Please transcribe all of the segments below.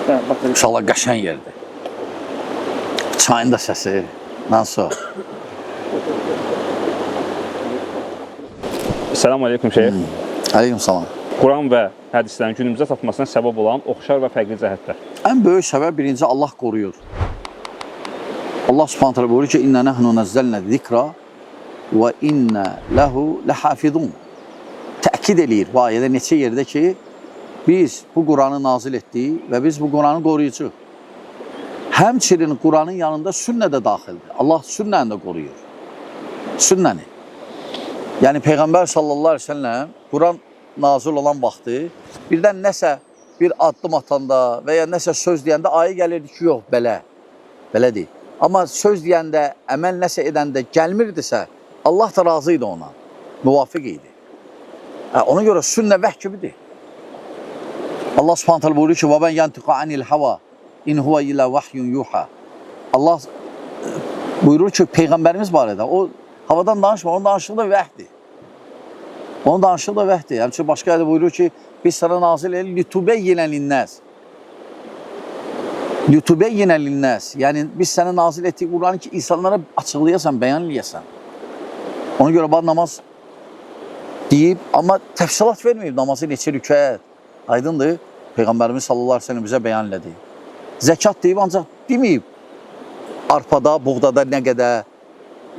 İnşallah qəşəng yerdir. Çayın da səsi. Nasıl? Selamun aleyküm şeyh. Aleyküm salam. Quran və hədislərin günümüzə çatmasına səbəb olan oxşar və fərqli cəhətlər. Ən böyük səbəb birinci Allah qoruyur. Allah Subhanahu taala buyurur ki: "İnna nahnu nazzalna zikra və inna lahu lahafizun." Təkid eləyir bu ayədə neçə yerdə ki, biz bu Quranı nazil etdik və biz bu Quranı qoruyucuq. Həmçinin Quranın yanında sünnə də daxildir. Allah sünnəni də qoruyur. Sünnəni. Yəni Peyğəmbər sallallahu əleyhi və səlləm Quran nazil olan vaxtı birdən nəsə bir addım atanda və ya nəsə söz deyəndə ayə gəlirdi ki, yox, belə deyil. Amma söz deyəndə, əməl nəsə edəndə gəlmirdisə, Allah da razı idi ona, müvafiq idi. Ona görə sünnə vəhy kimidir. Allah Subhanahu taala buyurur ki: "Və men yantiqu anil hava in huwa illa vahyun yuha." Allah buyurur ki, Peyğəmbərimiz barədə o havadan danışmır, onun danışığı da vəhdir. Onun danışığı da vəhdir. Həmçinin başqa yerdə buyurur ki, biz sana nazil edelim, lütubeyyinə linnəs. Lütubeyyinə linnəs. Yəni, biz sənə nazil etdik Quranı ki, insanlara açıqlayasan, bəyan eləyəsən. Ona görə bu namaz deyib, amma təfsilat verməyib namazı neçə rükət. Aydındır, Peyğəmbərimiz sallallahu aleyhi ve sellem bizə bəyan elədi. Zəkat deyib, ancaq deməyib. Arpada, buğdada nə qədər,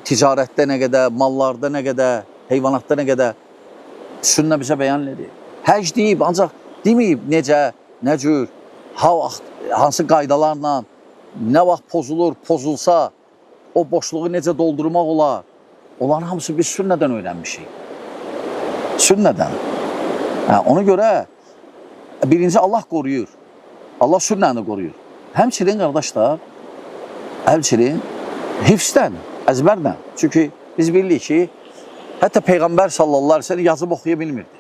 ticarətdə nə qədər, mallarda nə qədər, heyvanatda nə qədər sünnə bizə bəyan elədi. Həc deyib, ancaq deməyib necə, nə cür, hansı qaydalarla, nə vaxt pozulur, pozulsa, o boşluğu necə doldurmaq olar. Onların hamısı biz sünnədən öyrənmişik. Sünnədən. Ona görə birinci Allah qoruyur. Allah sünnəni qoruyur. Həmçinin qardaşlar, həmçinin hifzdən, əzbərdən. Çünki biz bilirik ki, hətta Peyğəmbər sallallahu aleyhi ve sellem yazıb oxuya bilmirdi.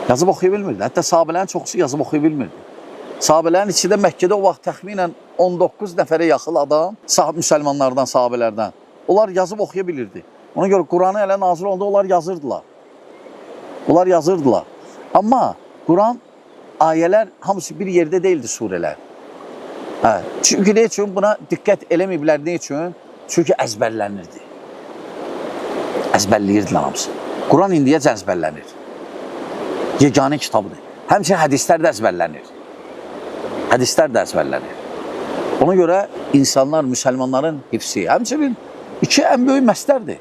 Yazıb oxuya bilmirdi. Hətta sahabələrin çoxusu yazıb oxuya bilmirdi. Sahabələrin içində Məkkədə o vaxt təxminən 19 nəfərə yaxın adam, müsəlmanlardan, sahabələrdən. Onlar yazıb oxuya bilirdi. Ona görə Quranı elə nazil olanda onlar yazırdılar. Onlar yazırdılar. Amma Quran, ayələr hamısı bir yerdə deyildi surələr. Çünki ne üçün? Buna diqqət eləməyiblər. Ne üçün? Çünki əzbərlənirdi. Əzbərləyirdilər hamısı. Quran indiyəcə əzbərlənir. Yeganə kitabıdır. Həmçinin hədislər də əzbərlənir. Hədislər də əzbərlənir. Ona görə insanlar, müsəlmanların hifsi, həmçinin iki ən böyük məslərdir.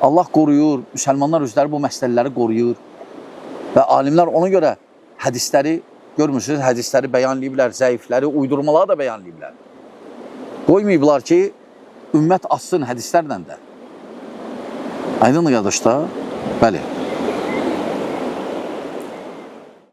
Allah qoruyur, müsəlmanlar özləri bu məsələləri qoruyur. Və alimlər ona görə hədisləri, görmürsünüz, hədisləri bəyanlayıblar, zəifləri, uydurmaları da bəyanlayıblar. Qoymayıblar ki, ümmət açsın hədislərlə də. Aydındır qardaşlar? Bəli.